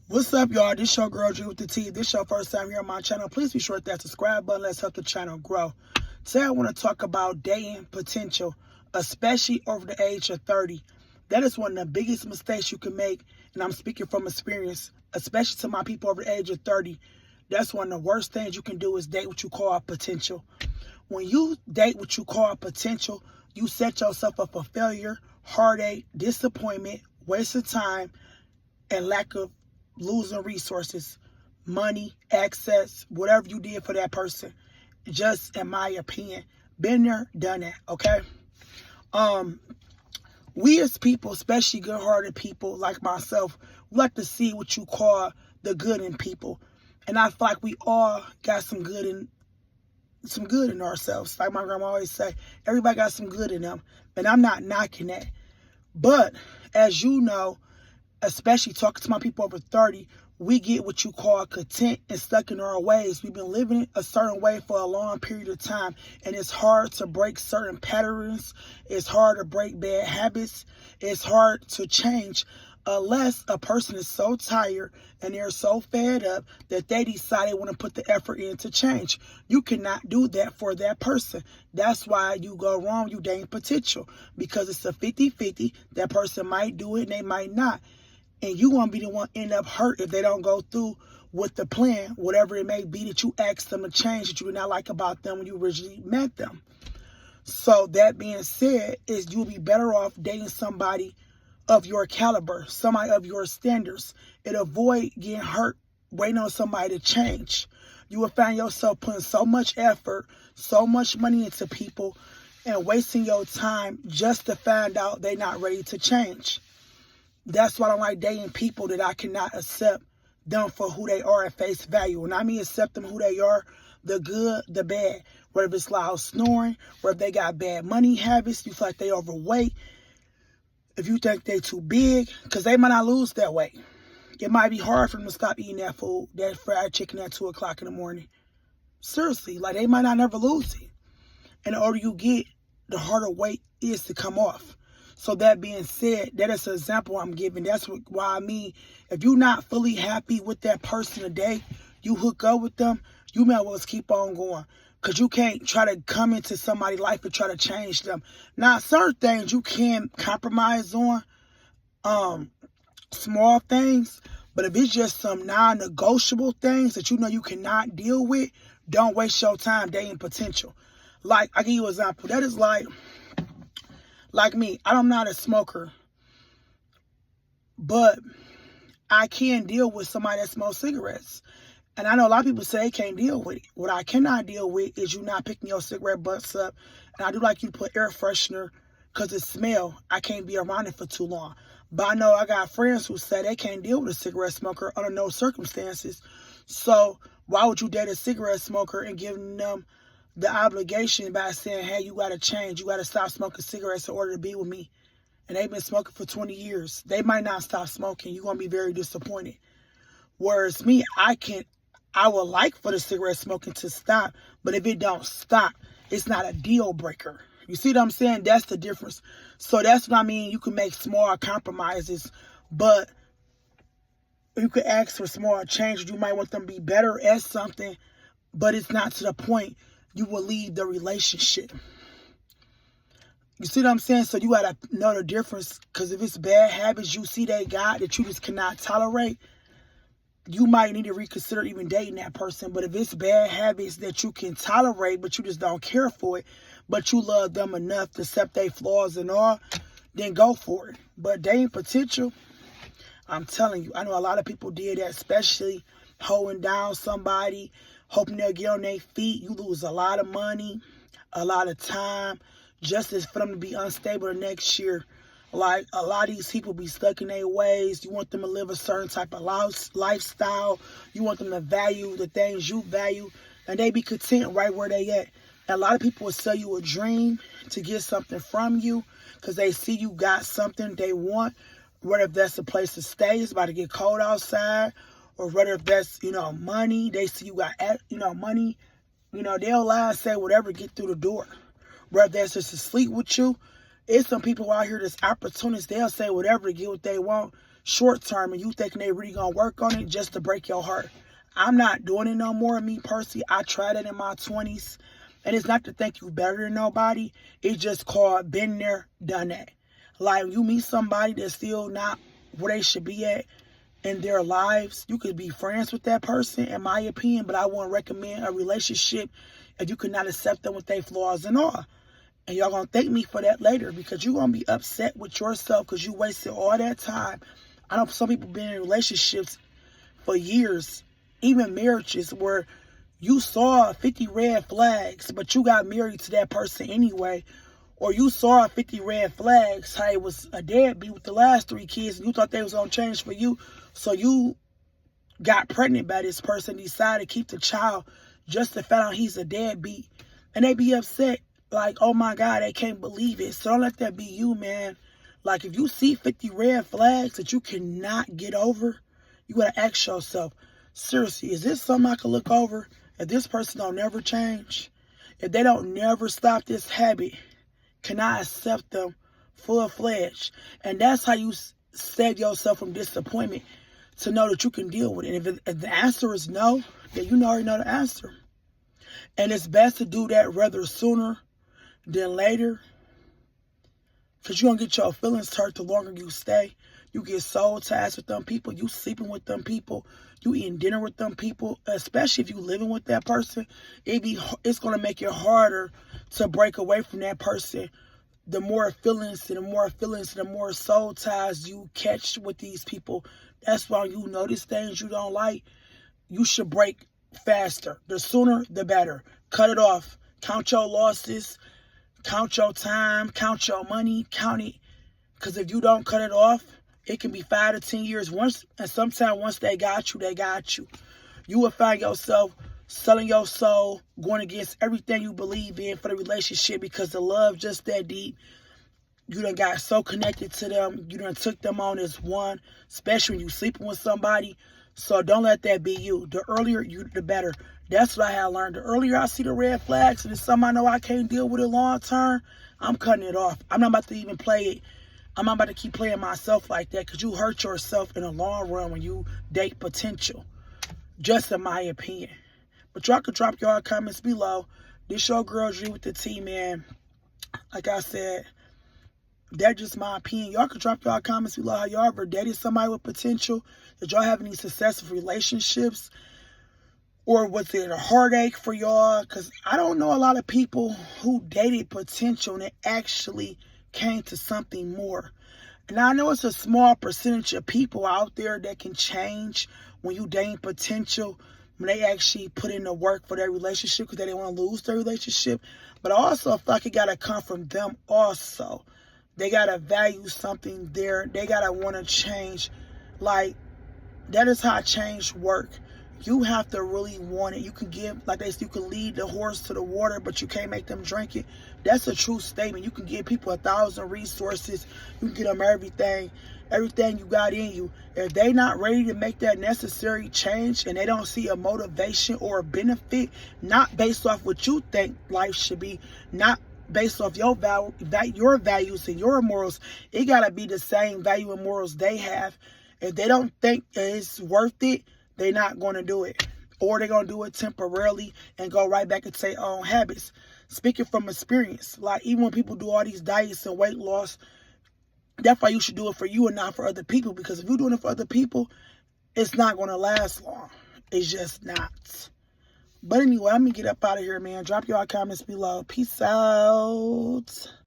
What's up, y'all? This your girl, G with the T. This your first time here on my channel. Please be sure to hit that subscribe button. Let's help the channel grow. Today, I want to talk about dating potential, especially over the age of 30. That is one of the biggest mistakes you can make, and I'm speaking from experience, especially to my people over the age of 30. That's one of the worst things you can do is date what you call potential. When you date what you call potential, you set yourself up for failure, heartache, disappointment, waste of time, and lack of losing resources, money, access, whatever you did for that person. Just in my opinion, been there, done that. Okay. We as people, especially good-hearted people like myself, we like to see what you call the good in people, and I feel like we all got some good in ourselves. Like my grandma always say, everybody got some good in them, and I'm not knocking that. But as you know, especially talking to my people over 30, we get what you call content and stuck in our ways. We've been living a certain way for a long period of time, and it's hard to break certain patterns. It's hard to break bad habits. It's hard to change unless a person is so tired and they're so fed up that they decide they want to put the effort in to change. You cannot do that for that person. That's why you go wrong. You dating potential, because it's a 50-50. That person might do it and they might not. And you want to be the one end up hurt if they don't go through with the plan, whatever it may be that you asked them to change that you did not like about them when you originally met them. So that being said, is you'll be better off dating somebody of your caliber, somebody of your standards, and avoid getting hurt waiting on somebody to change. You will find yourself putting so much effort, so much money into people, and wasting your time just to find out they're not ready to change. That's why I don't like dating people that I cannot accept them for who they are at face value. And I mean accept them who they are, the good, the bad. Whether it's loud snoring, whether they got bad money habits, you feel like they overweight, if you think they too big, because they might not lose that weight. It might be hard for them to stop eating that food, that fried chicken at 2 o'clock in the morning. Seriously, like they might not never lose it. And the older you get, the harder weight is to come off. So that being said, that is an example I'm giving. That's why I mean, if you're not fully happy with that person today, you hook up with them, you may as well just keep on going. Because you can't try to come into somebody's life and try to change them. Now, certain things you can compromise on, small things. But if it's just some non-negotiable things that you know you cannot deal with, don't waste your time dating potential. Like, I'll give you an example. That is like me, I'm not a smoker, but I can deal with somebody that smokes cigarettes. And I know a lot of people say they can't deal with it. What I cannot deal with is you not picking your cigarette butts up. And I do like you to put air freshener because it smells. I can't be around it for too long. But I know I got friends who say they can't deal with a cigarette smoker under no circumstances. So why would you date a cigarette smoker and give them the obligation by saying, hey, you got to change. You got to stop smoking cigarettes in order to be with me. And they've been smoking for 20 years. They might not stop smoking. You're going to be very disappointed. Whereas me, I would like for the cigarette smoking to stop. But if it don't stop, it's not a deal breaker. You see what I'm saying? That's the difference. So that's what I mean. You can make small compromises. But you could ask for small changes. You might want them to be better at something. But it's not to the point you will leave the relationship. You see what I'm saying? So you got to know the difference. Because if it's bad habits you see they got that you just cannot tolerate, you might need to reconsider even dating that person. But if it's bad habits that you can tolerate, but you just don't care for it, but you love them enough to accept their flaws and all, then go for it. But dating potential, I'm telling you, I know a lot of people did that, especially holding down somebody, hoping they'll get on their feet. You lose a lot of money, a lot of time, just as for them to be unstable the next year. Like, a lot of these people be stuck in their ways. You want them to live a certain type of lifestyle. You want them to value the things you value. And they be content right where they at. And a lot of people will sell you a dream to get something from you because they see you got something they want. Whether if that's a place to stay, it's about to get cold outside. Or whether if that's, money, they see you got, money. They'll lie and say whatever to get through the door. Whether that's just to sleep with you. It's some people out here that's opportunists. They'll say whatever to get what they want. short term and you thinking they really gonna work on it just to break your heart. I'm not doing it no more. Me personally, I tried it in my 20s. And it's not to think you better than nobody. It's just called been there, done that. Like, you meet somebody that's still not where they should be at in their lives, you could be friends with that person, in my opinion, but I wouldn't recommend a relationship if you could not accept them with their flaws and all. And y'all gonna thank me for that later, because you're gonna be upset with yourself because you wasted all that time. I know some people been in relationships for years, even marriages, where you saw 50 red flags, but you got married to that person anyway. Or you saw 50 red flags, how it was a deadbeat with the last 3 kids, and you thought they was going to change for you. So you got pregnant by this person, decided to keep the child just to find out he's a deadbeat. And they be upset, like, oh my God, they can't believe it. So don't let that be you, man. Like, if you see 50 red flags that you cannot get over, you got to ask yourself, seriously, is this something I can look over? If this person don't never change, if they don't never stop this habit, can I accept them full-fledged? And that's how you save yourself from disappointment, to know that you can deal with it. And if the answer is no, then you already know the answer. And it's best to do that rather sooner than later, because you're going to get your feelings hurt the longer you stay. You get soul ties with them people. You sleeping with them people. You eating dinner with them people. Especially if you living with that person. It's going to make it harder to break away from that person. The more feelings and the more soul ties you catch with these people. That's why you notice things you don't like. You should break faster. The sooner, the better. Cut it off. Count your losses. Count your time. Count your money. Count it. Because if you don't cut it off, it can be 5 to 10 years. And sometimes once they got you, they got you. You will find yourself selling your soul, going against everything you believe in for the relationship, because the love just that deep. You done got so connected to them. You done took them on as one, especially when you sleeping with somebody. So don't let that be you. The earlier you, the better. That's what I have learned. The earlier I see the red flags and it's something I know I can't deal with it long term, I'm cutting it off. I'm not about to even play it. I'm not about to keep playing myself like that, because you hurt yourself in the long run when you date potential. Just in my opinion. But y'all can drop your comments below. This your girl G with the T, man. Like I said, that's just my opinion. Y'all can drop your comments below how y'all ever dated somebody with potential. Did y'all have any successful relationships? Or was it a heartache for y'all? Because I don't know a lot of people who dated potential and it actually came to something more. And I know it's a small percentage of people out there that can change when you dating potential, when they actually put in the work for their relationship because they didn't want to lose their relationship. But I also feel like it got to come from them also. They got to value something there. They got to want to change. Like, that is how change work. You have to really want it. You can give, like they say, you can lead the horse to the water, but you can't make them drink it. That's a true statement. You can give people 1,000 resources. You can get them everything you got in you. If they not ready to make that necessary change and they don't see a motivation or a benefit, not based off what you think life should be, not based off your values and your morals, it got to be the same value and morals they have. If they don't think it's worth it, they're not going to do it. Or they're going to do it temporarily and go right back into their own habits. Speaking from experience, like even when people do all these diets and weight loss, that's why you should do it for you and not for other people. Because if you're doing it for other people, it's not going to last long. It's just not. But anyway, I'm going to get up out of here, man. Drop your comments below. Peace out.